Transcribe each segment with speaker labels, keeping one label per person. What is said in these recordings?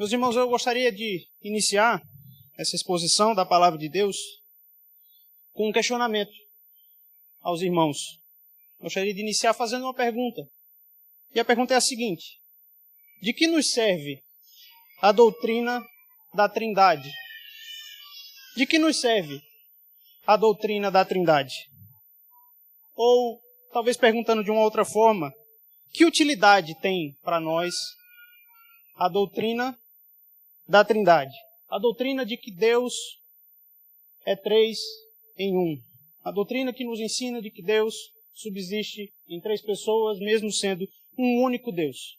Speaker 1: Meus irmãos, eu gostaria de iniciar essa exposição da palavra de Deus com um questionamento aos irmãos. Gostaria de iniciar fazendo uma pergunta. E a pergunta é a seguinte: de que nos serve a doutrina da Trindade? De que nos serve a doutrina da Trindade? Ou, talvez perguntando de uma outra forma, que utilidade tem para nós a doutrina da Trindade? A doutrina de que Deus é três em um. A doutrina que nos ensina de que Deus subsiste em três pessoas, mesmo sendo um único Deus.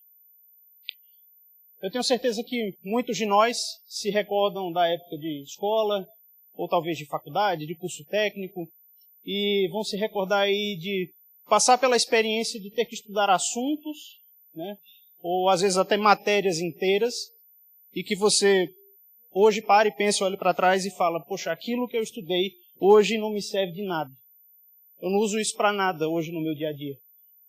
Speaker 1: Eu tenho certeza que muitos de nós se recordam da época de escola, ou talvez de faculdade, de curso técnico, e vão se recordar aí de passar pela experiência de ter que estudar assuntos, né, ou às vezes até matérias inteiras, e que você hoje para e pensa, olha para trás e fala, poxa, aquilo que eu estudei hoje não me serve de nada. Eu não uso isso para nada hoje no meu dia a dia.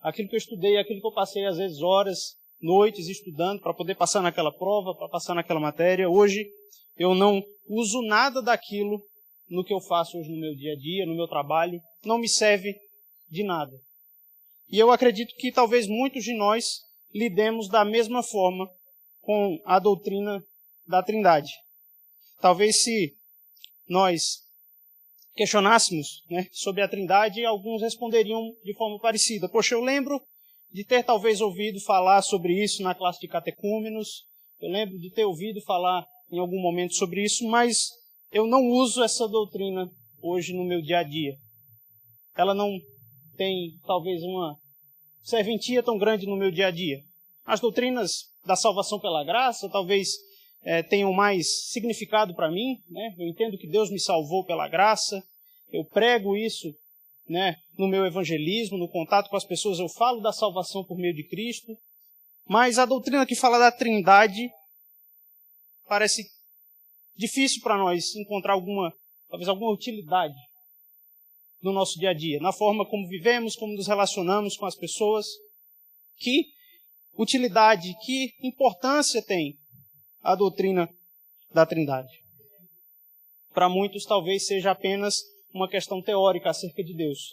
Speaker 1: Aquilo que eu estudei, aquilo que eu passei às vezes horas, noites estudando para poder passar naquela prova, para passar naquela matéria, hoje eu não uso nada daquilo no que eu faço hoje no meu dia a dia, no meu trabalho, não me serve de nada. E eu acredito que talvez muitos de nós lidemos da mesma forma com a doutrina da Trindade. Talvez se nós questionássemos, né, sobre a Trindade, alguns responderiam de forma parecida. Poxa, eu lembro de ter talvez ouvido falar sobre isso na classe de catecúmenos, eu lembro de ter ouvido falar em algum momento sobre isso, mas eu não uso essa doutrina hoje no meu dia a dia. Ela não tem talvez uma serventia tão grande no meu dia a dia. As doutrinas da salvação pela graça talvez tenham mais significado para mim, né? Eu entendo que Deus me salvou pela graça, eu prego isso, né, no meu evangelismo, no contato com as pessoas, eu falo da salvação por meio de Cristo, mas a doutrina que fala da Trindade parece difícil para nós encontrar talvez alguma utilidade no nosso dia a dia, na forma como vivemos, como nos relacionamos com as pessoas. Que utilidade, que importância tem a doutrina da Trindade? Para muitos talvez seja apenas uma questão teórica acerca de Deus.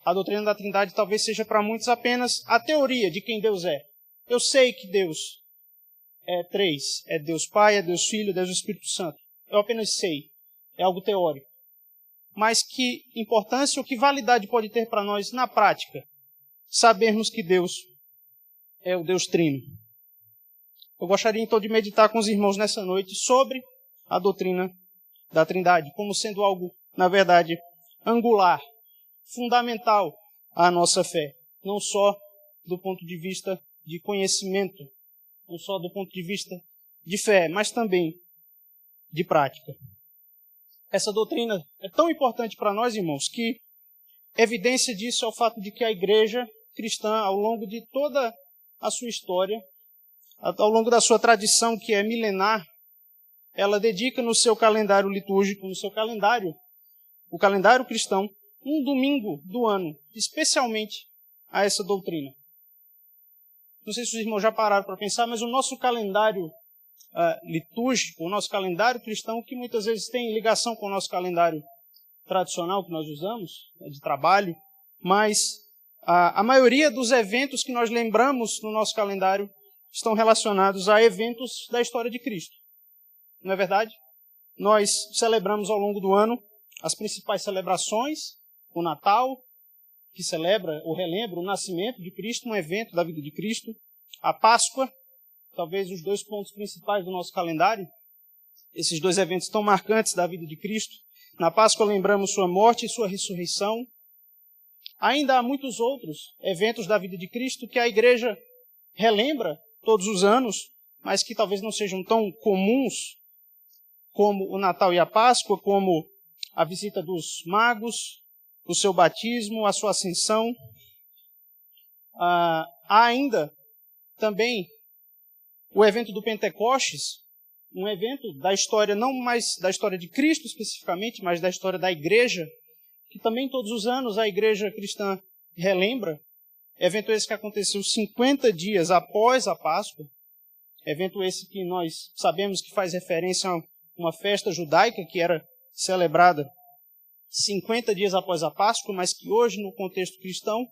Speaker 1: A doutrina da Trindade talvez seja para muitos apenas a teoria de quem Deus é. Eu sei que Deus é três, é Deus Pai, é Deus Filho, é Deus Espírito Santo. Eu apenas sei, é algo teórico. Mas que importância ou que validade pode ter para nós na prática sabermos que Deus é o Deus Trino? Eu gostaria então de meditar com os irmãos nessa noite sobre a doutrina da Trindade, como sendo algo, na verdade, angular, fundamental à nossa fé, não só do ponto de vista de conhecimento, não só do ponto de vista de fé, mas também de prática. Essa doutrina é tão importante para nós, irmãos, que evidência disso é o fato de que a igreja cristã, ao longo de toda a sua história, ao longo da sua tradição, que é milenar, ela dedica no seu calendário litúrgico, no seu calendário, o calendário cristão, um domingo do ano, especialmente a essa doutrina. Não sei se os irmãos já pararam para pensar, mas o nosso calendário litúrgico, o nosso calendário cristão, que muitas vezes tem ligação com o nosso calendário tradicional que nós usamos, de trabalho, mas a maioria dos eventos que nós lembramos no nosso calendário estão relacionados a eventos da história de Cristo. Não é verdade? Nós celebramos ao longo do ano as principais celebrações, o Natal, que celebra ou relembra o nascimento de Cristo, um evento da vida de Cristo, a Páscoa, talvez os dois pontos principais do nosso calendário. Esses dois eventos tão marcantes da vida de Cristo. Na Páscoa lembramos sua morte e sua ressurreição. Ainda há muitos outros eventos da vida de Cristo que a igreja relembra todos os anos, mas que talvez não sejam tão comuns como o Natal e a Páscoa, como a visita dos magos, o seu batismo, a sua ascensão. Há ainda também o evento do Pentecostes, um evento da história, não mais da história de Cristo especificamente, mas da história da igreja, que também todos os anos a igreja cristã relembra. Evento esse que aconteceu 50 dias após a Páscoa. Evento esse que nós sabemos que faz referência a uma festa judaica que era celebrada 50 dias após a Páscoa, mas que hoje, no contexto cristão,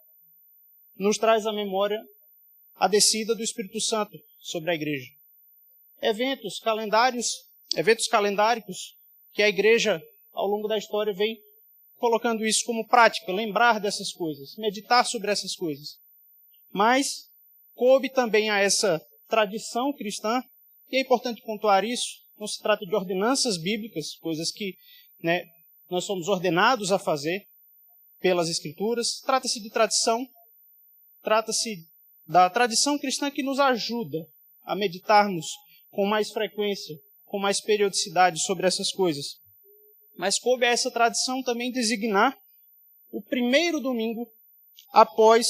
Speaker 1: nos traz à memória a descida do Espírito Santo sobre a igreja. Eventos calendáricos que a igreja, ao longo da história, vem colocando isso como prática, lembrar dessas coisas, meditar sobre essas coisas. Mas coube também a essa tradição cristã, e é importante pontuar isso, não se trata de ordenanças bíblicas, coisas que nós somos ordenados a fazer pelas Escrituras, trata-se de tradição, trata-se da tradição cristã que nos ajuda a meditarmos com mais frequência, com mais periodicidade sobre essas coisas. Mas coube a essa tradição também designar o primeiro domingo após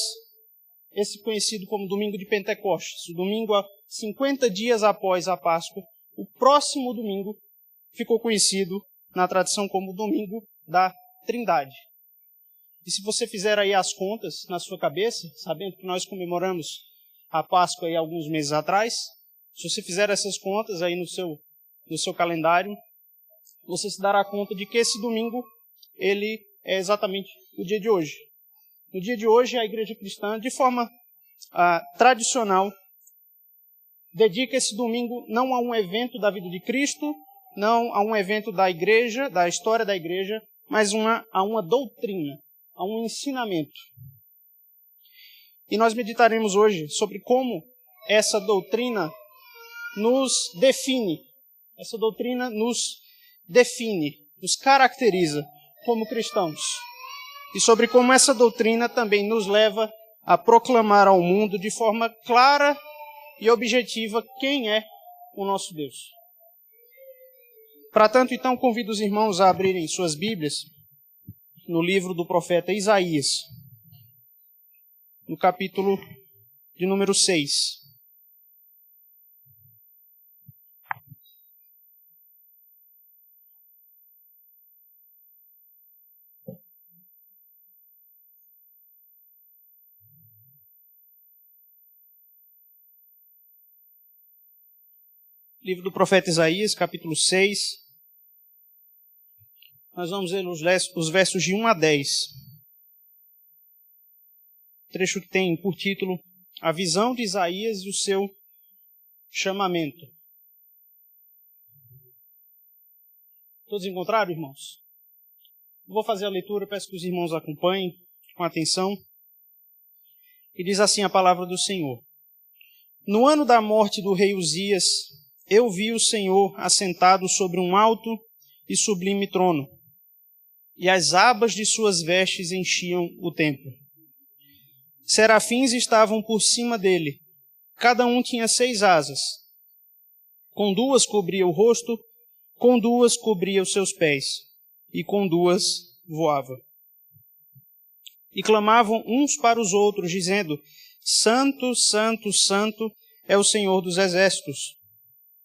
Speaker 1: esse conhecido como domingo de Pentecostes, o domingo 50 dias após a Páscoa. O próximo domingo ficou conhecido na tradição como o domingo da Trindade. E se você fizer aí as contas na sua cabeça, sabendo que nós comemoramos a Páscoa aí alguns meses atrás, se você fizer essas contas aí no seu calendário, você se dará conta de que esse domingo, ele é exatamente o dia de hoje. No dia de hoje, a igreja cristã, de forma tradicional, dedica esse domingo não a um evento da vida de Cristo, não a um evento da igreja, da história da igreja, mas a uma doutrina, a um ensinamento. E nós meditaremos hoje sobre como essa doutrina nos define. Essa doutrina nos define, nos caracteriza como cristãos. E sobre como essa doutrina também nos leva a proclamar ao mundo de forma clara e objetiva quem é o nosso Deus. Para tanto, então, convido os irmãos a abrirem suas Bíblias no livro do profeta Isaías, no capítulo de número 6. Livro do profeta Isaías, capítulo 6. Nós vamos ler os versos de 1 a 10. Trecho que tem por título A Visão de Isaías e o Seu Chamamento. Todos encontraram, irmãos? Vou fazer a leitura, peço que os irmãos acompanhem com atenção. E diz assim a palavra do Senhor. No ano da morte do rei Uzias, eu vi o Senhor assentado sobre um alto e sublime trono, e as abas de suas vestes enchiam o templo. Serafins estavam por cima dele, cada um tinha 6 asas. Com 2 cobria o rosto, com 2 cobria os seus pés, e com 2 voava. E clamavam uns para os outros, dizendo, Santo, Santo, Santo é o Senhor dos exércitos.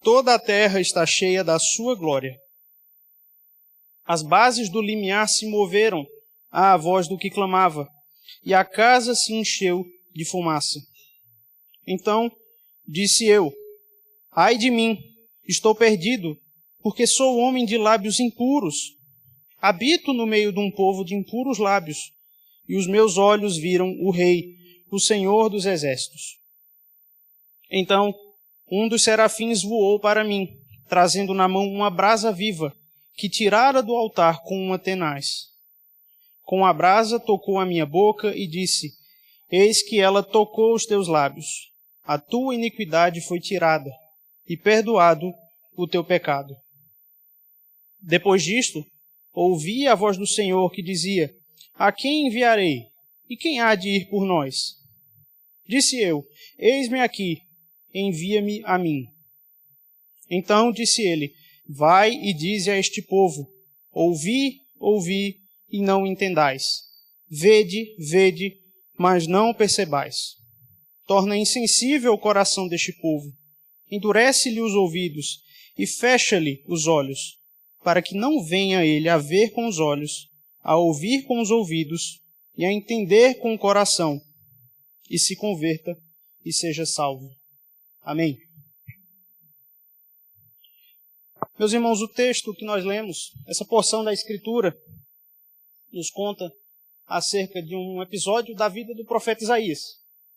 Speaker 1: Toda a terra está cheia da sua glória. As bases do limiar se moveram à voz do que clamava, e a casa se encheu de fumaça. Então disse eu, ai de mim, estou perdido, porque sou homem de lábios impuros. Habito no meio de um povo de impuros lábios, e os meus olhos viram o Rei, o Senhor dos exércitos. Então um dos serafins voou para mim, trazendo na mão uma brasa viva, que tirara do altar com uma tenaz. Com a brasa tocou a minha boca e disse, eis que ela tocou os teus lábios. A tua iniquidade foi tirada, e perdoado o teu pecado. Depois disto, ouvi a voz do Senhor que dizia, a quem enviarei? E quem há de ir por nós? Disse eu, eis-me aqui, envia-me a mim. Então disse ele, vai e dize a este povo, ouvi, ouvi, e não entendais. Vede, vede, mas não percebais. Torna insensível o coração deste povo, endurece-lhe os ouvidos e fecha-lhe os olhos, para que não venha ele a ver com os olhos, a ouvir com os ouvidos e a entender com o coração, e se converta e seja salvo. Amém. Meus irmãos, o texto que nós lemos, essa porção da Escritura, nos conta acerca de um episódio da vida do profeta Isaías.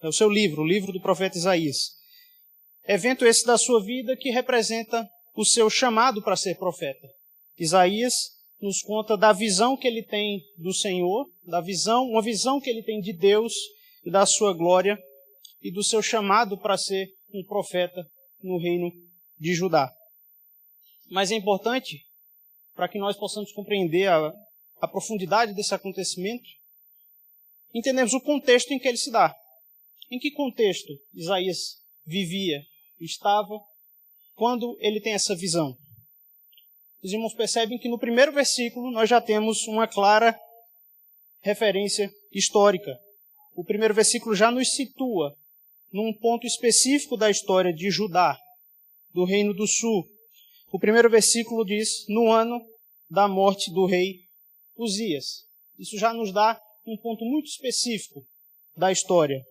Speaker 1: É o seu livro, o livro do profeta Isaías. Evento esse da sua vida que representa o seu chamado para ser profeta. Isaías nos conta da visão que ele tem do Senhor, uma visão que ele tem de Deus e da sua glória e do seu chamado para ser um profeta no reino de Judá. Mas é importante, para que nós possamos compreender a profundidade desse acontecimento, entendemos o contexto em que ele se dá. Em que contexto Isaías vivia, estava, quando ele tem essa visão? Os irmãos percebem que no primeiro versículo nós já temos uma clara referência histórica. O primeiro versículo já nos situa num ponto específico da história de Judá, do Reino do Sul. O primeiro versículo diz, no ano da morte do rei Uzias. Isso já nos dá um ponto muito específico da história.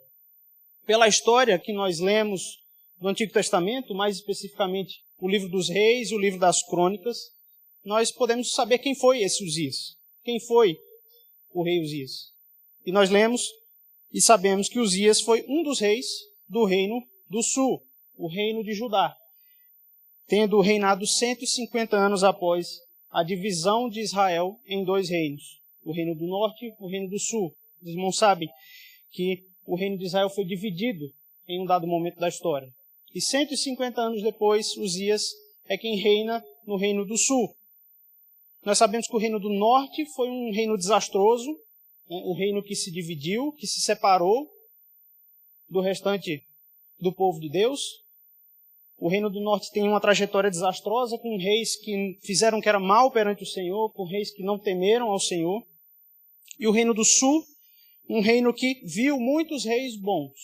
Speaker 1: Pela história que nós lemos do Antigo Testamento, mais especificamente o livro dos Reis e o livro das Crônicas, nós podemos saber quem foi esse Uzias. Quem foi o rei Uzias? E nós lemos e sabemos que Uzias foi um dos reis do Reino do Sul, o Reino de Judá, tendo reinado 150 anos após a divisão de Israel em dois reinos, o Reino do Norte e o Reino do Sul. Os irmãos sabem que o Reino de Israel foi dividido em um dado momento da história. E 150 anos depois, Uzias é quem reina no Reino do Sul. Nós sabemos que o Reino do Norte foi um reino desastroso, o reino que se dividiu, que se separou do restante do povo de Deus. O Reino do Norte tem uma trajetória desastrosa, com reis que fizeram que era mal perante o Senhor, com reis que não temeram ao Senhor. E o Reino do Sul, um reino que viu muitos reis bons.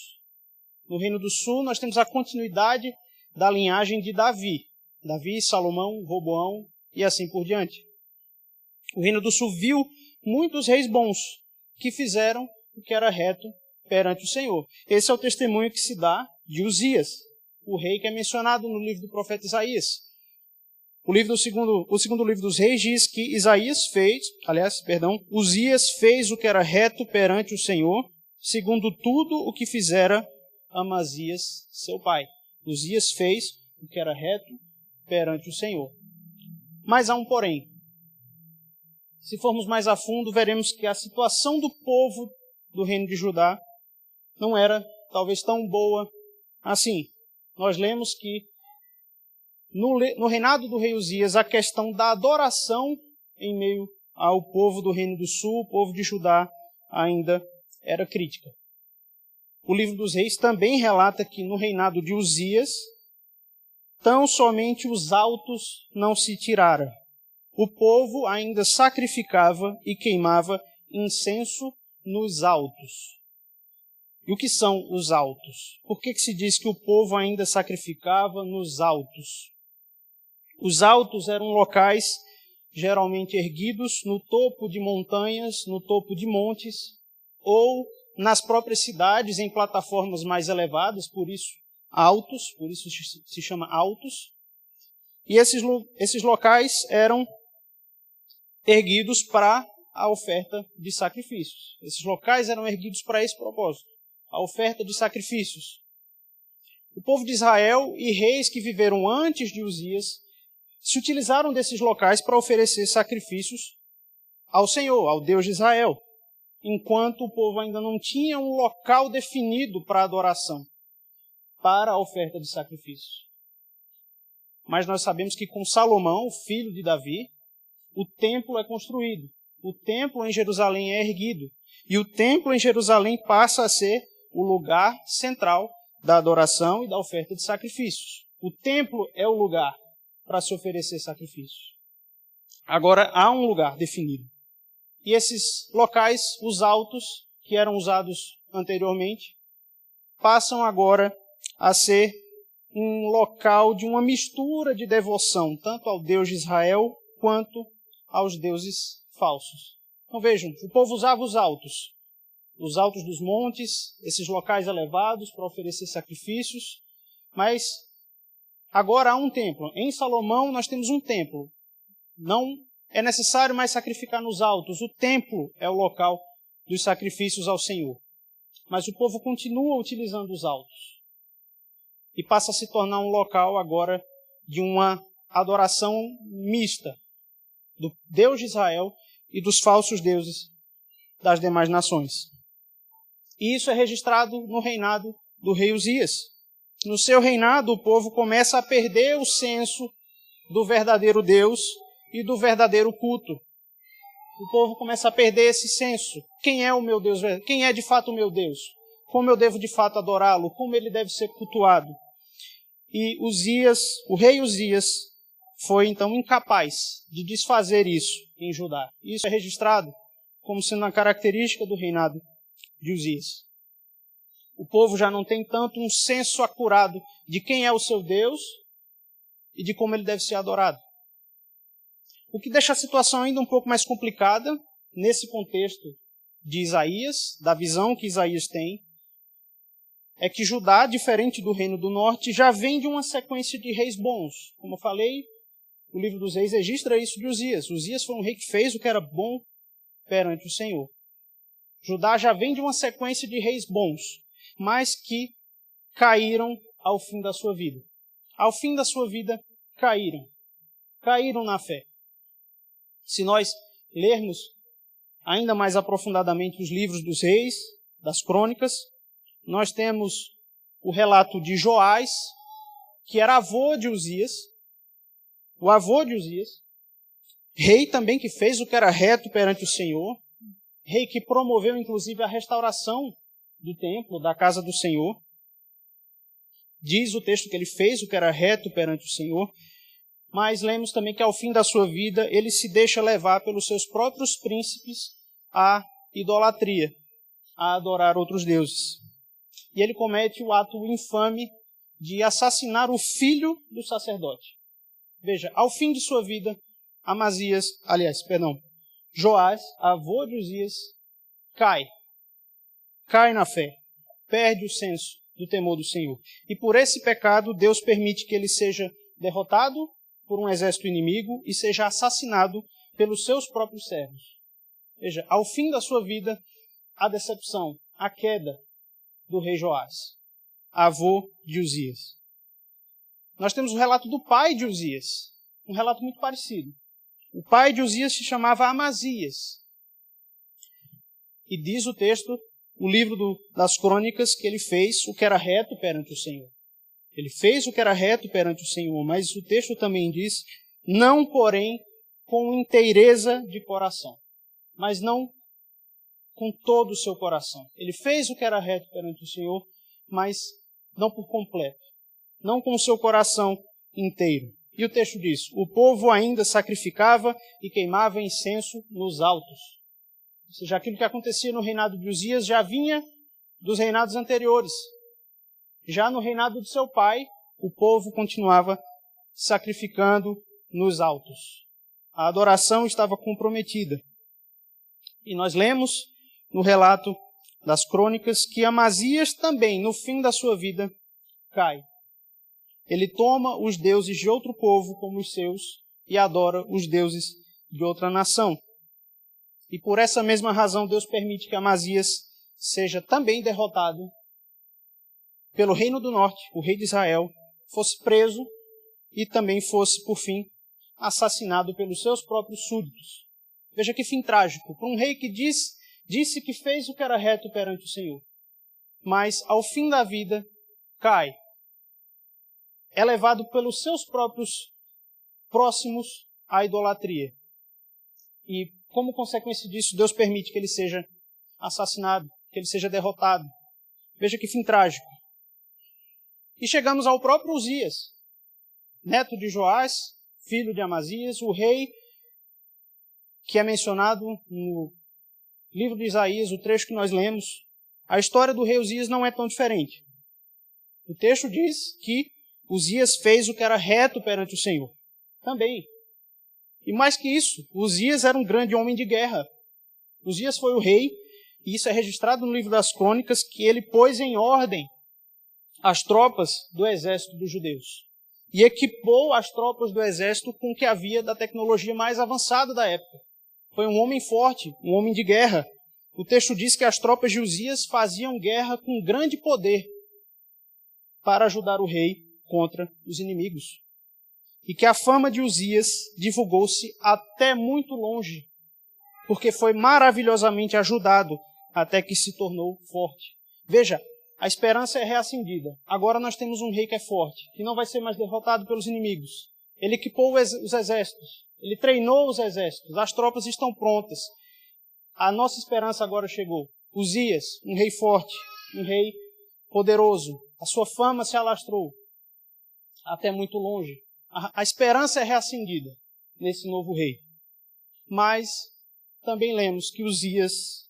Speaker 1: No Reino do Sul, nós temos a continuidade da linhagem de Davi. Davi, Salomão, Roboão e assim por diante. O Reino do Sul viu muitos reis bons que fizeram o que era reto perante o Senhor. Esse é o testemunho que se dá de Uzias, o rei que é mencionado no livro do profeta Isaías. O segundo livro dos reis diz que Uzias fez o que era reto perante o Senhor, segundo tudo o que fizera Amazias, seu pai. Uzias fez o que era reto perante o Senhor. Mas há um porém. Se formos mais a fundo, veremos que a situação do povo do reino de Judá não era talvez tão boa assim. Nós lemos que no reinado do rei Uzias, a questão da adoração em meio ao povo do Reino do Sul, o povo de Judá, ainda era crítica. O livro dos Reis também relata que no reinado de Uzias, tão somente os altos não se tiraram. O povo ainda sacrificava e queimava incenso nos altos. E o que são os altos? Por que se diz que o povo ainda sacrificava nos altos? Os altos eram locais geralmente erguidos no topo de montanhas, no topo de montes, ou nas próprias cidades, em plataformas mais elevadas, por isso se chama altos. E esses locais eram erguidos para a oferta de sacrifícios. Esses locais eram erguidos para esse propósito, a oferta de sacrifícios. O povo de Israel e reis que viveram antes de Uzias se utilizaram desses locais para oferecer sacrifícios ao Senhor, ao Deus de Israel, enquanto o povo ainda não tinha um local definido para a adoração, para a oferta de sacrifícios. Mas nós sabemos que com Salomão, filho de Davi, o templo é construído, o templo em Jerusalém é erguido, e o templo em Jerusalém passa a ser o lugar central da adoração e da oferta de sacrifícios. O templo é o lugar para se oferecer sacrifícios. Agora há um lugar definido. E esses locais, os altos, que eram usados anteriormente, passam agora a ser um local de uma mistura de devoção, tanto ao Deus de Israel quanto aos deuses falsos. Então vejam, o povo usava os altos dos montes, esses locais elevados para oferecer sacrifícios, mas agora há um templo. Em Salomão nós temos um templo. Não é necessário mais sacrificar nos altos. O templo é o local dos sacrifícios ao Senhor. Mas o povo continua utilizando os altos. E passa a se tornar um local agora de uma adoração mista do Deus de Israel e dos falsos deuses das demais nações. E isso é registrado no reinado do rei Uzias. No seu reinado, o povo começa a perder o senso do verdadeiro Deus e do verdadeiro culto. O povo começa a perder esse senso. Quem é o meu Deus? Quem é de fato o meu Deus? Como eu devo de fato adorá-lo? Como ele deve ser cultuado? E Uzias, o rei Uzias, foi então incapaz de desfazer isso em Judá. Isso é registrado como sendo uma característica do reinado de Uzias. O povo já não tem tanto um senso acurado de quem é o seu Deus e de como ele deve ser adorado. O que deixa a situação ainda um pouco mais complicada nesse contexto de Isaías, da visão que Isaías tem, é que Judá, diferente do reino do norte, já vem de uma sequência de reis bons. Como eu falei, o livro dos reis registra isso de Uzias. Uzias foi um rei que fez o que era bom perante o Senhor. Judá já vem de uma sequência de reis bons, mas que caíram ao fim da sua vida. Ao fim da sua vida, caíram na fé. Se nós lermos ainda mais aprofundadamente os livros dos reis, das crônicas, nós temos o relato de Joás, que era avô de Uzias, o avô de Uzias, rei também que fez o que era reto perante o Senhor, rei que promoveu inclusive a restauração do templo, da casa do Senhor. Diz o texto que ele fez o que era reto perante o Senhor, mas lemos também que ao fim da sua vida ele se deixa levar pelos seus próprios príncipes à idolatria, a adorar outros deuses. E ele comete o ato infame de assassinar o filho do sacerdote. Veja, ao fim de sua vida, Joás, avô de Uzias, cai na fé, perde o senso do temor do Senhor. E por esse pecado, Deus permite que ele seja derrotado por um exército inimigo e seja assassinado pelos seus próprios servos. Veja, ao fim da sua vida, a decepção, a queda do rei Joás, avô de Uzias. Nós temos o relato do pai de Uzias, um relato muito parecido. O pai de Uzias se chamava Amazias. E diz o texto, o livro das crônicas, que ele fez o que era reto perante o Senhor. Ele fez o que era reto perante o Senhor, mas o texto também diz, não, porém, com inteireza de coração, mas não com todo o seu coração. Ele fez o que era reto perante o Senhor, mas não por completo, não com o seu coração inteiro. E o texto diz, o povo ainda sacrificava e queimava incenso nos altos. Ou seja, aquilo que acontecia no reinado de Uzias já vinha dos reinados anteriores. Já no reinado de seu pai, o povo continuava sacrificando nos altos. A adoração estava comprometida. E nós lemos no relato das crônicas que Amazias também, no fim da sua vida, cai. Ele toma os deuses de outro povo como os seus e adora os deuses de outra nação. E por essa mesma razão, Deus permite que Amazias seja também derrotado pelo reino do norte, o rei de Israel, fosse preso e também fosse, por fim, assassinado pelos seus próprios súditos. Veja que fim trágico, para um rei que disse que fez o que era reto perante o Senhor, mas ao fim da vida cai. É levado pelos seus próprios próximos à idolatria. E como consequência disso, Deus permite que ele seja assassinado, que ele seja derrotado. Veja que fim trágico. E chegamos ao próprio Uzias, neto de Joás, filho de Amazias, o rei que é mencionado no livro de Isaías, o trecho que nós lemos. A história do rei Uzias não é tão diferente. O texto diz que Uzias fez o que era reto perante o Senhor. Também. E mais que isso, Uzias era um grande homem de guerra. Uzias foi o rei, e isso é registrado no livro das crônicas, que ele pôs em ordem as tropas do exército dos judeus. e equipou as tropas do exército com o que havia da tecnologia mais avançada da época. Foi um homem forte, um homem de guerra. O texto diz que as tropas de Uzias faziam guerra com grande poder para ajudar o rei contra os inimigos. E que a fama de Uzias divulgou-se até muito longe, porque foi maravilhosamente ajudado até que se tornou forte. Veja, a esperança é reacendida. Agora nós temos um rei que é forte, que não vai ser mais derrotado pelos inimigos. Ele equipou os exércitos, ele treinou os exércitos, as tropas estão prontas. A nossa esperança agora chegou. Uzias, um rei forte, um rei poderoso. A sua fama se alastrou até muito longe. A esperança é reacendida nesse novo rei. Mas também lemos que Uzias,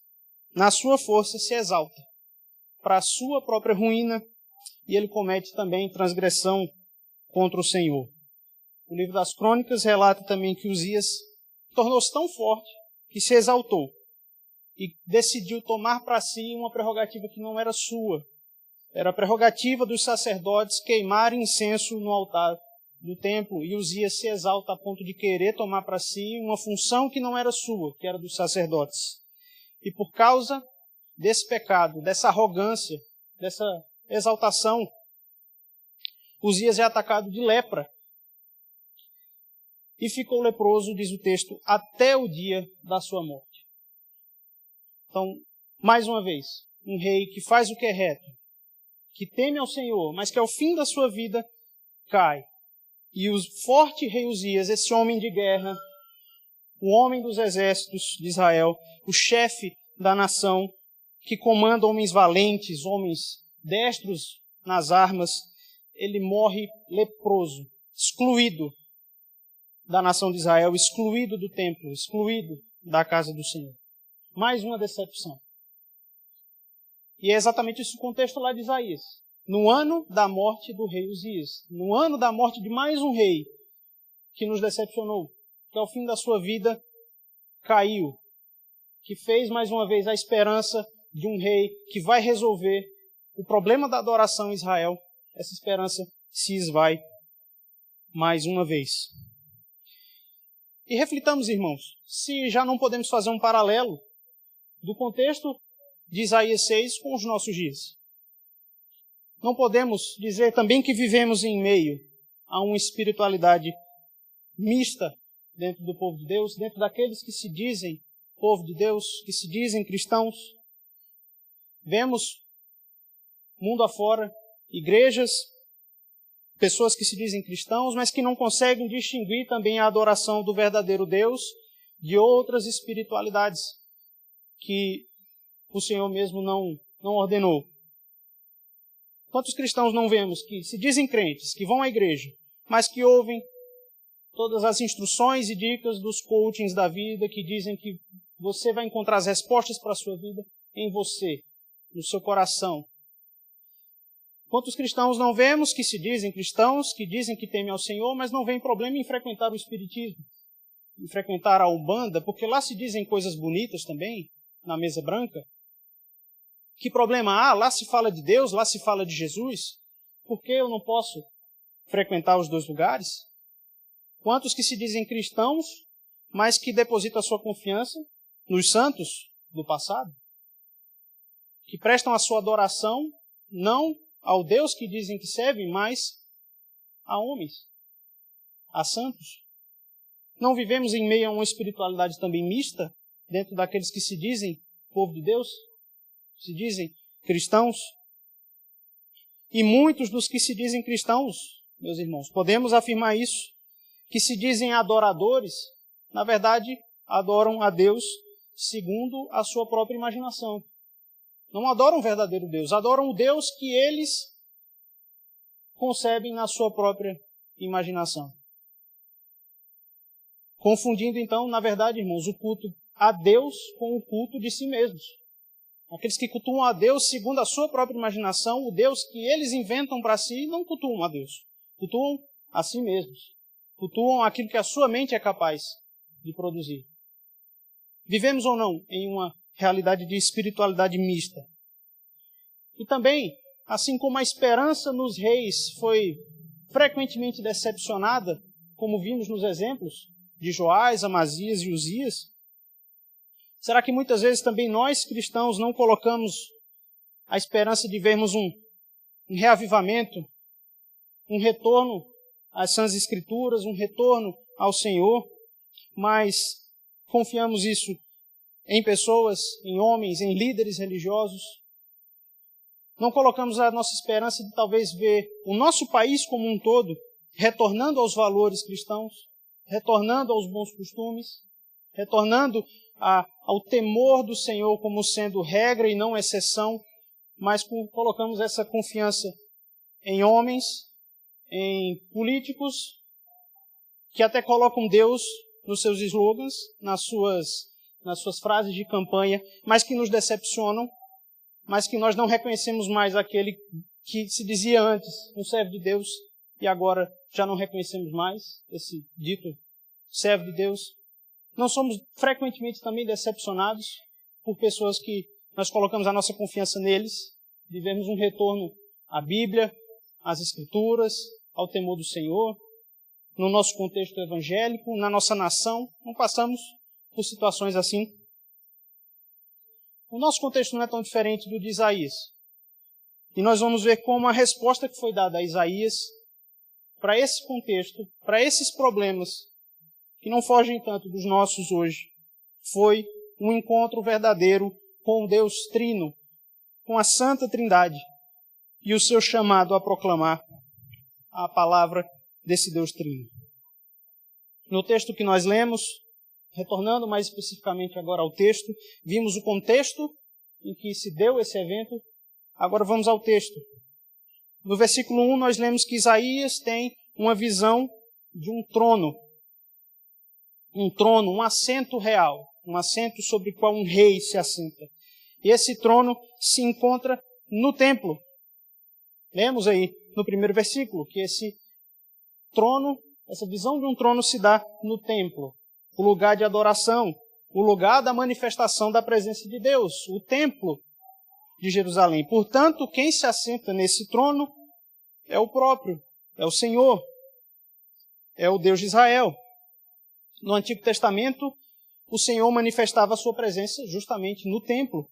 Speaker 1: na sua força, se exalta para a sua própria ruína e ele comete também transgressão contra o Senhor. O livro das Crônicas relata também que Uzias tornou-se tão forte que se exaltou e decidiu tomar para si uma prerrogativa que não era sua. Era a prerrogativa dos sacerdotes queimar incenso no altar do templo, e Uzias se exalta a ponto de querer tomar para si uma função que não era sua, que era dos sacerdotes. E por causa desse pecado, dessa arrogância, dessa exaltação, Uzias é atacado de lepra. E ficou leproso, diz o texto, até o dia da sua morte. Então, mais uma vez, um rei que faz o que é reto, que teme ao Senhor, mas que ao fim da sua vida cai. E o forte rei Uzias, esse homem de guerra, o homem dos exércitos de Israel, o chefe da nação, que comanda homens valentes, homens destros nas armas, ele morre leproso, excluído da nação de Israel, excluído do templo, excluído da casa do Senhor. Mais uma decepção. E é exatamente esse o contexto lá de Isaías. No ano da morte do rei Uzias, no ano da morte de mais um rei que nos decepcionou, que ao fim da sua vida caiu, que fez mais uma vez a esperança de um rei que vai resolver o problema da adoração em Israel, essa esperança se esvai mais uma vez. E reflitamos, irmãos, se já não podemos fazer um paralelo do contexto de Isaías 6 com os nossos dias. Não podemos dizer também que vivemos em meio a uma espiritualidade mista dentro do povo de Deus, dentro daqueles que se dizem povo de Deus, que se dizem cristãos. Vemos, mundo afora, igrejas, pessoas que se dizem cristãos, mas que não conseguem distinguir também a adoração do verdadeiro Deus de outras espiritualidades que o Senhor mesmo não ordenou. Quantos cristãos não vemos que se dizem crentes, que vão à igreja, mas que ouvem todas as instruções e dicas dos coachings da vida, que dizem que você vai encontrar as respostas para a sua vida em você, no seu coração. Quantos cristãos não vemos que se dizem cristãos, que dizem que temem ao Senhor, mas não vem problema em frequentar o espiritismo, em frequentar a Umbanda, porque lá se dizem coisas bonitas também, na mesa branca. Que problema há? Lá se fala de Deus, lá se fala de Jesus. Por que eu não posso frequentar os dois lugares? Quantos que se dizem cristãos, mas que depositam a sua confiança nos santos do passado? Que prestam a sua adoração não ao Deus que dizem que servem, mas a homens, a santos. Não vivemos em meio a uma espiritualidade também mista, dentro daqueles que se dizem povo de Deus? Se dizem cristãos? E muitos dos que se dizem cristãos, meus irmãos, podemos afirmar isso, que se dizem adoradores, na verdade, adoram a Deus segundo a sua própria imaginação. Não adoram o verdadeiro Deus, adoram o Deus que eles concebem na sua própria imaginação. Confundindo, então, na verdade, irmãos, o culto a Deus com o culto de si mesmos. Aqueles que cultuam a Deus segundo a sua própria imaginação, o Deus que eles inventam para si, não cultuam a Deus. Cultuam a si mesmos. Cultuam aquilo que a sua mente é capaz de produzir. Vivemos ou não em uma realidade de espiritualidade mista? E também, assim como a esperança nos reis foi frequentemente decepcionada, como vimos nos exemplos de Joás, Amazias e Uzias? Será que muitas vezes também nós, cristãos, não colocamos a esperança de vermos um reavivamento, um retorno às Sãs Escrituras, um retorno ao Senhor, mas confiamos isso em pessoas, em homens, em líderes religiosos? Não colocamos a nossa esperança de talvez ver o nosso país como um todo retornando aos valores cristãos, retornando aos bons costumes, retornando ao temor do Senhor como sendo regra e não exceção, mas colocamos essa confiança em homens, em políticos, que até colocam Deus nos seus slogans, nas suas frases de campanha, mas que nos decepcionam, mas que nós não reconhecemos mais aquele que se dizia antes um servo de Deus, e agora já não reconhecemos mais esse dito servo de Deus. Não somos frequentemente também decepcionados por pessoas que nós colocamos a nossa confiança neles, de vermos um retorno à Bíblia, às Escrituras, ao temor do Senhor, no nosso contexto evangélico, na nossa nação. Não passamos por situações assim. O nosso contexto não é tão diferente do de Isaías. E nós vamos ver como a resposta que foi dada a Isaías para esse contexto, para esses problemas, que não fogem tanto dos nossos hoje, foi um encontro verdadeiro com o Deus Trino, com a Santa Trindade, e o seu chamado a proclamar a palavra desse Deus Trino. No texto que nós lemos, retornando mais especificamente agora ao texto, vimos o contexto em que se deu esse evento. Agora vamos ao texto. No versículo 1 nós lemos que Isaías tem uma visão de um trono, um assento real, um assento sobre o qual um rei se assenta. E esse trono se encontra no templo. Lemos aí no primeiro versículo que esse trono, essa visão de um trono se dá no templo, o lugar de adoração, o lugar da manifestação da presença de Deus, o templo de Jerusalém. Portanto, quem se assenta nesse trono é o próprio, é o Senhor, é o Deus de Israel. No Antigo Testamento, o Senhor manifestava a sua presença justamente no templo.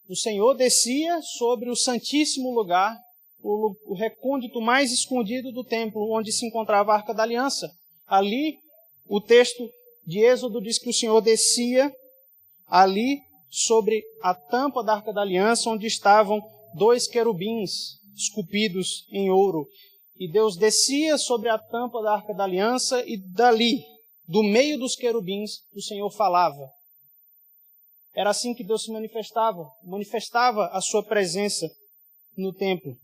Speaker 1: O Senhor descia sobre o santíssimo lugar, o recôndito mais escondido do templo, onde se encontrava a Arca da Aliança. Ali, o texto de Êxodo diz que o Senhor descia ali sobre a tampa da Arca da Aliança, onde estavam 2 querubins esculpidos em ouro. E Deus descia sobre a tampa da Arca da Aliança e dali, do meio dos querubins, o Senhor falava. Era assim que Deus se manifestava a sua presença no templo.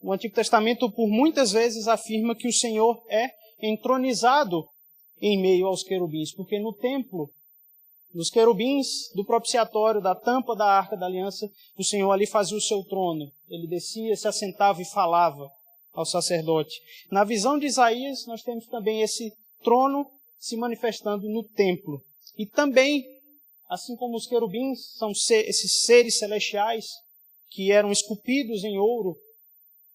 Speaker 1: O Antigo Testamento, por muitas vezes, afirma que o Senhor é entronizado em meio aos querubins, porque no templo, nos querubins do propiciatório, da tampa da Arca da Aliança, o Senhor ali fazia o seu trono. Ele descia, se assentava e falava ao sacerdote. Na visão de Isaías, nós temos também esse trono se manifestando no templo. E também, assim como os querubins são esses seres celestiais que eram esculpidos em ouro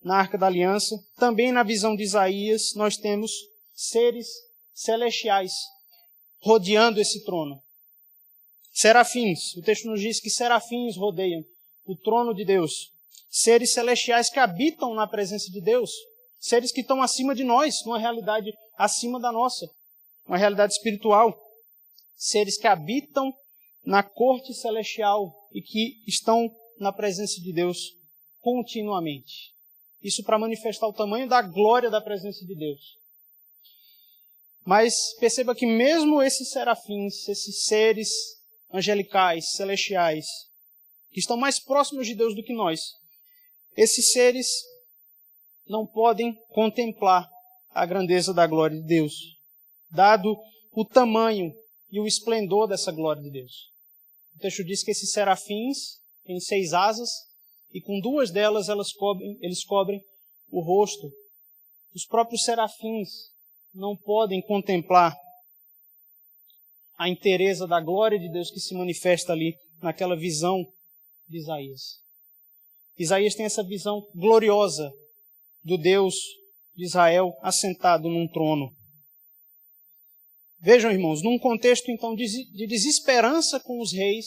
Speaker 1: na Arca da Aliança, também na visão de Isaías nós temos seres celestiais rodeando esse trono. Serafins, o texto nos diz que serafins rodeiam o trono de Deus. Seres celestiais que habitam na presença de Deus. Seres que estão acima de nós, numa realidade acima da nossa. Uma realidade espiritual. Seres que habitam na corte celestial e que estão na presença de Deus continuamente. Isso para manifestar o tamanho da glória da presença de Deus. Mas perceba que mesmo esses serafins, esses seres angelicais, celestiais, que estão mais próximos de Deus do que nós, esses seres não podem contemplar a grandeza da glória de Deus, dado o tamanho e o esplendor dessa glória de Deus. O texto diz que esses serafins têm 6 asas e com 2 delas eles cobrem o rosto. Os próprios serafins não podem contemplar a inteireza da glória de Deus que se manifesta ali naquela visão de Isaías. Isaías tem essa visão gloriosa do Deus de Israel assentado num trono. Vejam, irmãos, num contexto então de desesperança com os reis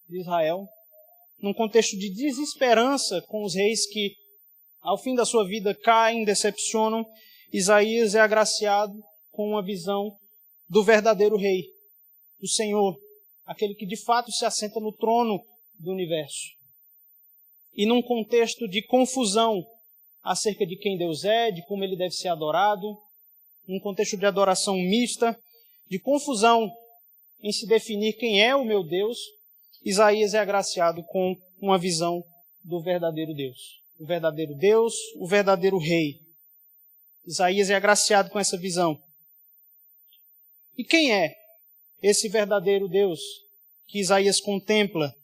Speaker 1: de Israel, num contexto de desesperança com os reis que, ao fim da sua vida, caem, decepcionam, Isaías é agraciado com uma visão do verdadeiro rei, do Senhor, aquele que de fato se assenta no trono do universo. E num contexto de confusão acerca de quem Deus é, de como ele deve ser adorado, num contexto de adoração mista, de confusão em se definir quem é o meu Deus, Isaías é agraciado com uma visão do verdadeiro Deus. O verdadeiro Deus, o verdadeiro Rei. Isaías é agraciado com essa visão. E quem é esse verdadeiro Deus que Isaías contempla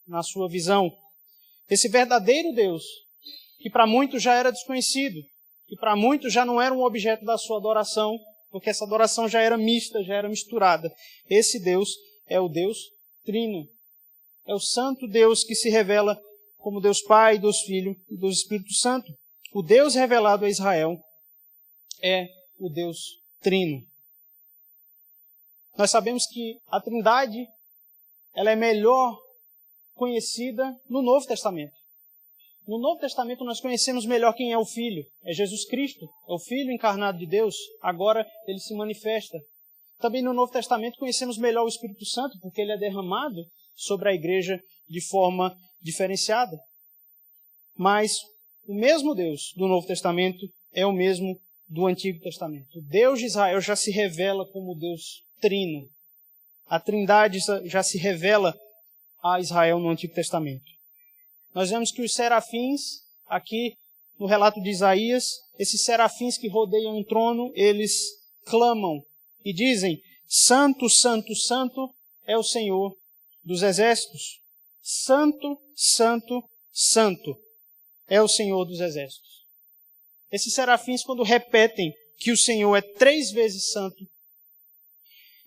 Speaker 1: na sua visão? Esse verdadeiro Deus, que para muitos já era desconhecido, que para muitos já não era um objeto da sua adoração, porque essa adoração já era mista, já era misturada. Esse Deus é o Deus Trino. É o Santo Deus que se revela como Deus Pai, Deus Filho e Deus Espírito Santo. O Deus revelado a Israel é o Deus Trino. Nós sabemos que a Trindade ela é melhor conhecida no Novo Testamento. No Novo Testamento nós conhecemos melhor quem é o Filho. É Jesus Cristo, é o Filho encarnado de Deus. Agora ele se manifesta. Também no Novo Testamento conhecemos melhor o Espírito Santo, porque ele é derramado sobre a igreja de forma diferenciada. Mas o mesmo Deus do Novo Testamento é o mesmo do Antigo Testamento. O Deus de Israel já se revela como Deus Trino. A Trindade já se revela a Israel no Antigo Testamento. Nós vemos que os serafins, aqui no relato de Isaías, esses serafins que rodeiam um trono, eles clamam e dizem: Santo, Santo, Santo é o Senhor dos exércitos. Santo, Santo, Santo é o Senhor dos exércitos. Esses serafins, quando repetem que o Senhor é 3 vezes santo,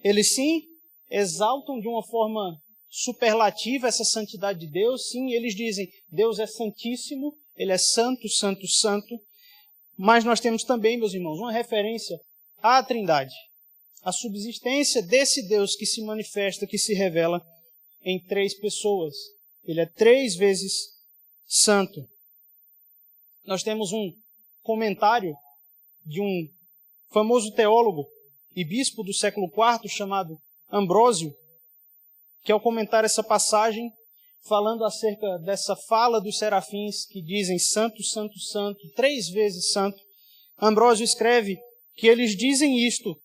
Speaker 1: eles sim exaltam de uma forma superlativa essa santidade de Deus. Sim, eles dizem, Deus é santíssimo, Ele é santo, santo, santo. Mas nós temos também, meus irmãos, uma referência à Trindade. A subsistência desse Deus que se manifesta, que se revela em 3 pessoas. Ele é 3 vezes santo. Nós temos um comentário de um famoso teólogo e bispo do século IV chamado Ambrósio, que ao comentar essa passagem, falando acerca dessa fala dos serafins que dizem santo, santo, santo, 3 vezes santo, Ambrósio escreve que eles dizem isto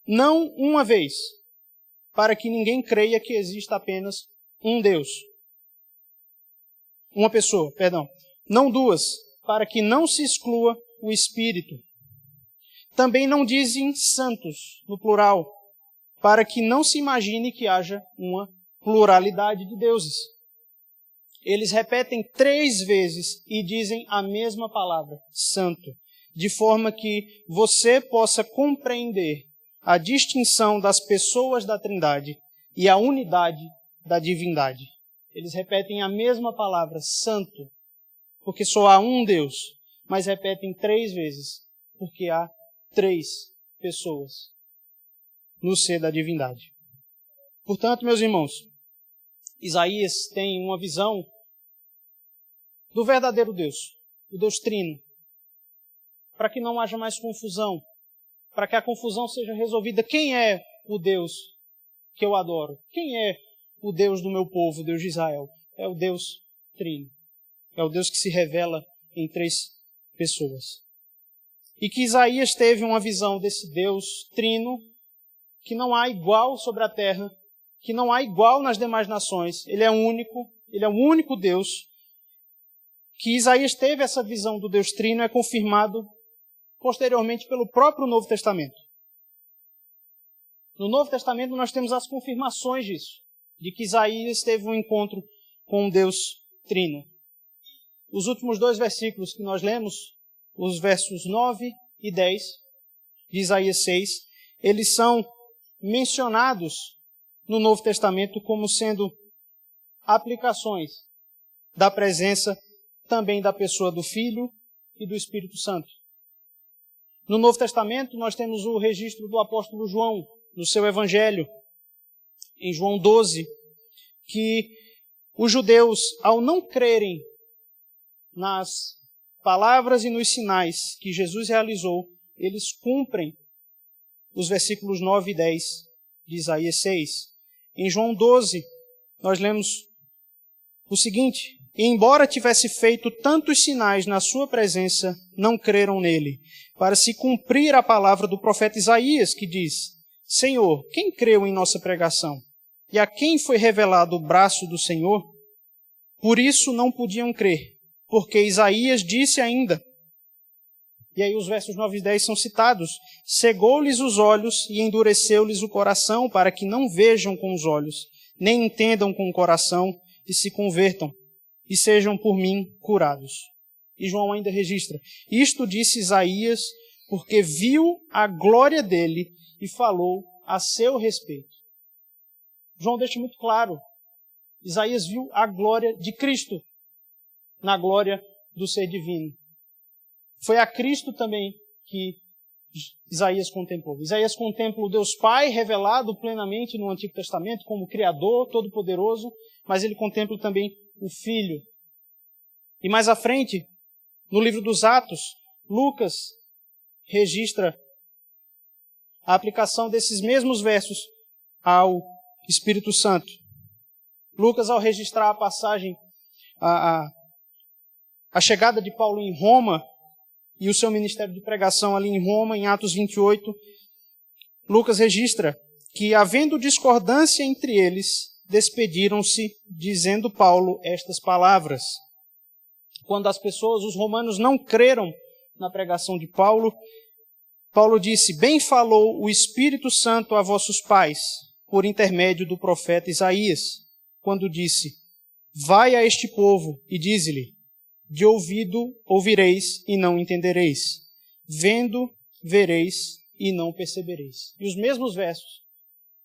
Speaker 1: não uma vez, para que ninguém creia que exista apenas um Deus. Uma pessoa, perdão. Não 2, para que não se exclua o Espírito. Também não dizem santos, no plural, para que não se imagine que haja uma pluralidade de deuses. Eles repetem 3 vezes e dizem a mesma palavra, santo, de forma que você possa compreender a distinção das pessoas da Trindade e a unidade da divindade. Eles repetem a mesma palavra, santo, porque só há um Deus, mas repetem 3 vezes, porque há 3 pessoas no ser da divindade. Portanto, meus irmãos, Isaías tem uma visão do verdadeiro Deus, o Deus Trino, para que não haja mais confusão, para que a confusão seja resolvida. Quem é o Deus que eu adoro? Quem é o Deus do meu povo, o Deus de Israel? É o Deus Trino. É o Deus que se revela em 3 pessoas. E que Isaías teve uma visão desse Deus Trino, que não há igual sobre a terra, que não há igual nas demais nações. Ele é único, ele é o único Deus. Que Isaías teve essa visão do Deus Trino é confirmado posteriormente pelo próprio Novo Testamento. No Novo Testamento nós temos as confirmações disso, de que Isaías teve um encontro com o Deus Trino. Os últimos 2 versículos que nós lemos, os versos 9 e 10 de Isaías 6, eles são mencionados no Novo Testamento como sendo aplicações da presença também da pessoa do Filho e do Espírito Santo. No Novo Testamento, nós temos o registro do apóstolo João, no seu evangelho, em João 12, que os judeus, ao não crerem nas palavras e nos sinais que Jesus realizou, eles cumprem os versículos 9 e 10 de Isaías 6. Em João 12, nós lemos o seguinte: e embora tivesse feito tantos sinais na sua presença, não creram nele, para se cumprir a palavra do profeta Isaías, que diz: Senhor, quem creu em nossa pregação? E a quem foi revelado o braço do Senhor? Por isso não podiam crer, porque Isaías disse ainda, e aí os versos 9 e 10 são citados: cegou-lhes os olhos e endureceu-lhes o coração, para que não vejam com os olhos, nem entendam com o coração, e se convertam, e sejam por mim curados. E João ainda registra: isto disse Isaías, porque viu a glória dele e falou a seu respeito. João deixa muito claro: Isaías viu a glória de Cristo na glória do ser divino. Foi a Cristo também que Isaías contemplou. Isaías contempla o Deus Pai revelado plenamente no Antigo Testamento como Criador, Todo-Poderoso, mas ele contempla também o Filho. E mais à frente, no livro dos Atos, Lucas registra a aplicação desses mesmos versos ao Espírito Santo. Lucas, ao registrar a passagem, a chegada de Paulo em Roma e o seu ministério de pregação ali em Roma, em Atos 28, Lucas registra que, havendo discordância entre eles, despediram-se, dizendo Paulo estas palavras. Quando as pessoas, os romanos, não creram na pregação de Paulo, Paulo disse: bem falou o Espírito Santo a vossos pais, por intermédio do profeta Isaías, quando disse: vai a este povo e dize-lhe: de ouvido ouvireis e não entendereis, vendo vereis e não percebereis. E os mesmos versos,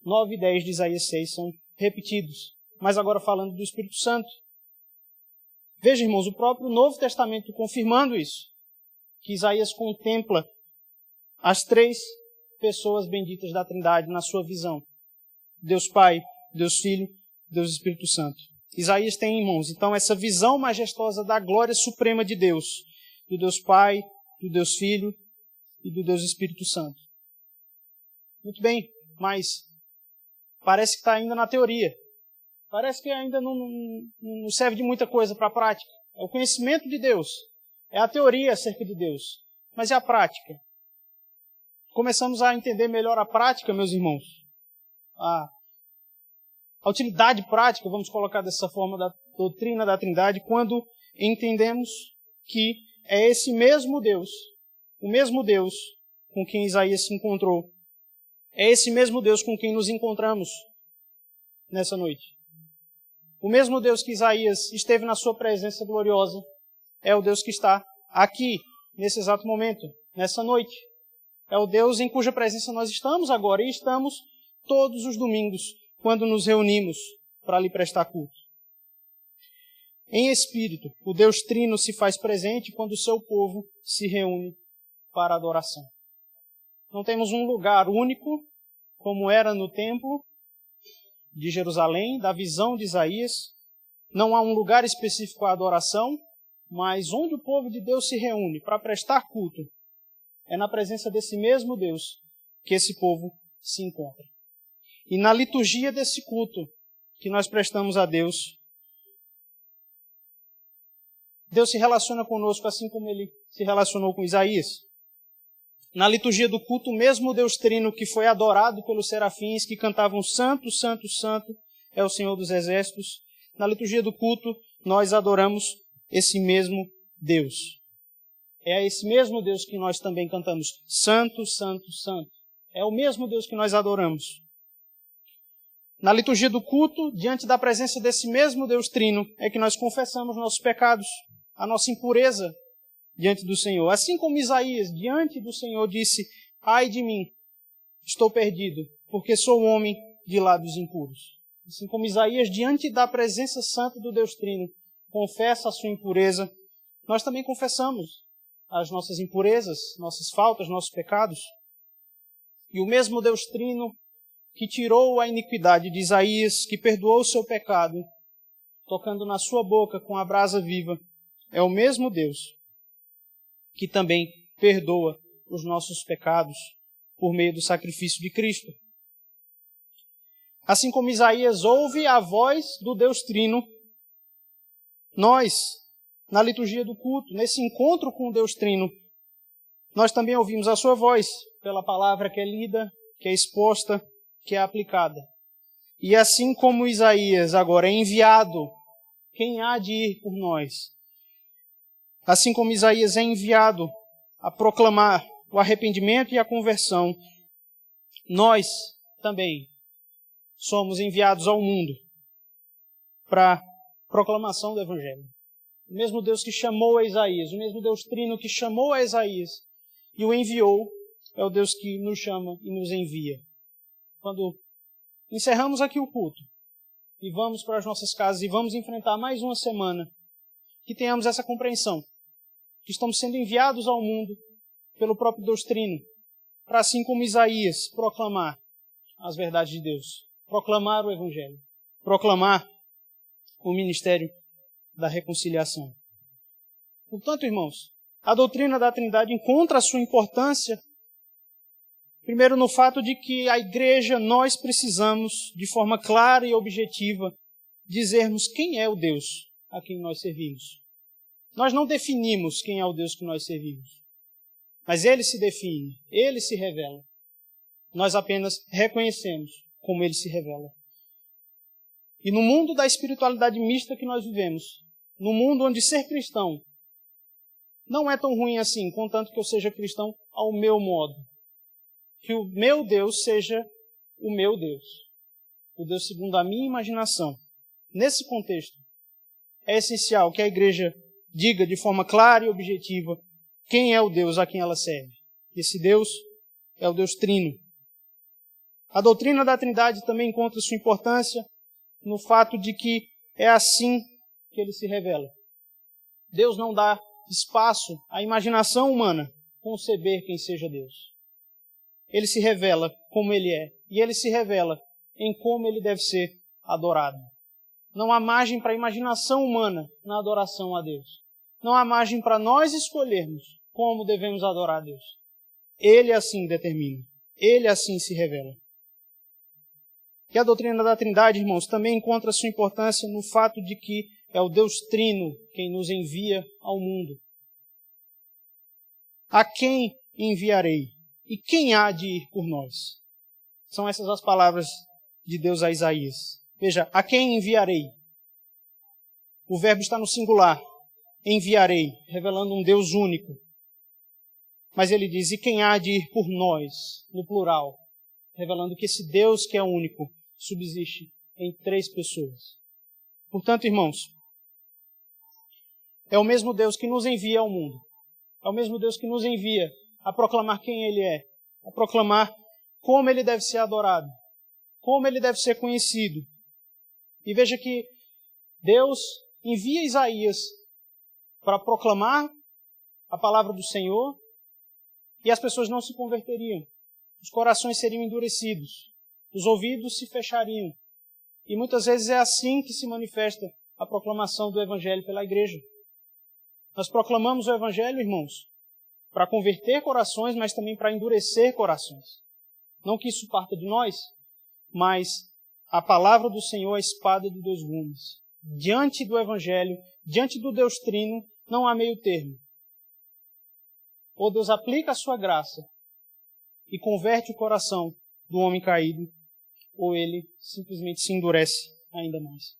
Speaker 1: 9 e 10 de Isaías 6, são repetidos, mas agora falando do Espírito Santo. Veja, irmãos, o próprio Novo Testamento confirmando isso, que Isaías contempla as três pessoas benditas da Trindade na sua visão: Deus Pai, Deus Filho, Deus Espírito Santo. Isaías tem, irmãos, então, essa visão majestosa da glória suprema de Deus, do Deus Pai, do Deus Filho e do Deus Espírito Santo. Muito bem, mas parece que está ainda na teoria. Parece que ainda não serve de muita coisa para a prática. É o conhecimento de Deus, é a teoria acerca de Deus, mas e a prática? Começamos a entender melhor a prática, meus irmãos. A utilidade prática, vamos colocar dessa forma, da doutrina da Trindade, quando entendemos que é esse mesmo Deus, o mesmo Deus com quem Isaías se encontrou, é esse mesmo Deus com quem nos encontramos nessa noite. O mesmo Deus que Isaías esteve na sua presença gloriosa é o Deus que está aqui, nesse exato momento, nessa noite. É o Deus em cuja presença nós estamos agora, e estamos todos os domingos, quando nos reunimos para lhe prestar culto. Em espírito, o Deus Trino se faz presente quando o seu povo se reúne para adoração. Não temos um lugar único, como era no templo de Jerusalém, da visão de Isaías. Não há um lugar específico à adoração, mas onde o povo de Deus se reúne para prestar culto, é na presença desse mesmo Deus que esse povo se encontra. E na liturgia desse culto que nós prestamos a Deus, Deus se relaciona conosco assim como ele se relacionou com Isaías. Na liturgia do culto, o mesmo Deus Trino que foi adorado pelos serafins que cantavam Santo, Santo, Santo é o Senhor dos Exércitos. Na liturgia do culto, nós adoramos esse mesmo Deus. É a esse mesmo Deus que nós também cantamos Santo, Santo, Santo. É o mesmo Deus que nós adoramos. Na liturgia do culto, diante da presença desse mesmo Deus Trino, é que nós confessamos nossos pecados, a nossa impureza diante do Senhor. Assim como Isaías, diante do Senhor, disse: ai de mim, estou perdido, porque sou um homem de lábios impuros. Assim como Isaías, diante da presença santa do Deus Trino, confessa a sua impureza, nós também confessamos as nossas impurezas, nossas faltas, nossos pecados. E o mesmo Deus Trino que tirou a iniquidade de Isaías, que perdoou o seu pecado, tocando na sua boca com a brasa viva, é o mesmo Deus que também perdoa os nossos pecados por meio do sacrifício de Cristo. Assim como Isaías ouve a voz do Deus Trino, nós, na liturgia do culto, nesse encontro com o Deus Trino, nós também ouvimos a sua voz pela palavra que é lida, que é exposta, que é aplicada. E assim como Isaías agora é enviado, quem há de ir por nós? Assim como Isaías é enviado a proclamar o arrependimento e a conversão, nós também somos enviados ao mundo para proclamação do Evangelho. O mesmo Deus que chamou a Isaías, o mesmo Deus Trino que chamou a Isaías e o enviou, é o Deus que nos chama e nos envia. Quando encerramos aqui o culto e vamos para as nossas casas e vamos enfrentar mais uma semana, que tenhamos essa compreensão, que estamos sendo enviados ao mundo pelo próprio Deus Trino, para assim como Isaías proclamar as verdades de Deus, proclamar o Evangelho, proclamar o ministério da reconciliação. Portanto, irmãos, a doutrina da Trindade encontra a sua importância, primeiro no fato de que a igreja, nós precisamos, de forma clara e objetiva, dizermos quem é o Deus a quem nós servimos. Nós não definimos quem é o Deus que nós servimos, mas Ele se define, Ele se revela. Nós apenas reconhecemos como Ele se revela. E no mundo da espiritualidade mista que nós vivemos, no mundo onde ser cristão não é tão ruim assim, contanto que eu seja cristão ao meu modo. Que o meu Deus seja o meu Deus. O Deus segundo a minha imaginação. Nesse contexto, é essencial que a igreja diga de forma clara e objetiva quem é o Deus a quem ela serve. Esse Deus é o Deus Trino. A doutrina da Trindade também encontra sua importância no fato de que é assim que Ele se revela. Deus não dá espaço à imaginação humana conceber quem seja Deus. Ele se revela como Ele é, e Ele se revela em como Ele deve ser adorado. Não há margem para a imaginação humana na adoração a Deus. Não há margem para nós escolhermos como devemos adorar a Deus. Ele assim determina. Ele assim se revela. E a doutrina da Trindade, irmãos, também encontra sua importância no fato de que é o Deus Trino quem nos envia ao mundo. A quem enviarei? E quem há de ir por nós? São essas as palavras de Deus a Isaías. Veja, a quem enviarei? O verbo está no singular. Enviarei, revelando um Deus único. Mas ele diz, e quem há de ir por nós? No plural, revelando que esse Deus que é único subsiste em 3 pessoas. Portanto, irmãos, é o mesmo Deus que nos envia ao mundo. É o mesmo Deus que nos envia a proclamar quem Ele é, a proclamar como Ele deve ser adorado, como Ele deve ser conhecido. E veja que Deus envia Isaías para proclamar a palavra do Senhor e as pessoas não se converteriam. Os corações seriam endurecidos, os ouvidos se fechariam. E muitas vezes é assim que se manifesta a proclamação do Evangelho pela igreja. Nós proclamamos o Evangelho, irmãos, para converter corações, mas também para endurecer corações. Não que isso parta de nós, mas a palavra do Senhor é a espada de 2 gumes. Diante do Evangelho, diante do Deus Trino, não há meio termo. Ou Deus aplica a sua graça e converte o coração do homem caído, ou ele simplesmente se endurece ainda mais.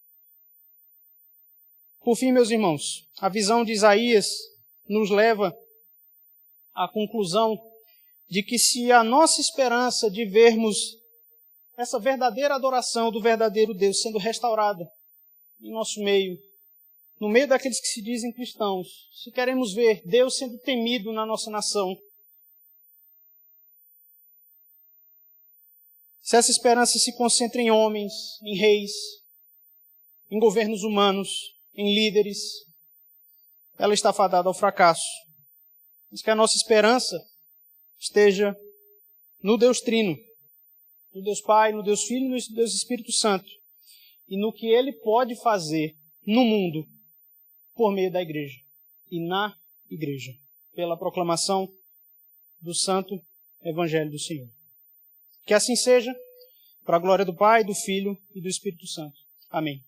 Speaker 1: Por fim, meus irmãos, a visão de Isaías nos leva à conclusão de que se a nossa esperança de vermos essa verdadeira adoração do verdadeiro Deus sendo restaurada em nosso meio, no meio daqueles que se dizem cristãos, se queremos ver Deus sendo temido na nossa nação, se essa esperança se concentra em homens, em reis, em governos humanos, em líderes, ela está fadada ao fracasso. mas que a nossa esperança esteja no Deus Trino, no Deus Pai, no Deus Filho e no Deus Espírito Santo, e no que Ele pode fazer no mundo por meio da igreja e na igreja, pela proclamação do Santo Evangelho do Senhor. Que assim seja, para a glória do Pai, do Filho e do Espírito Santo. Amém.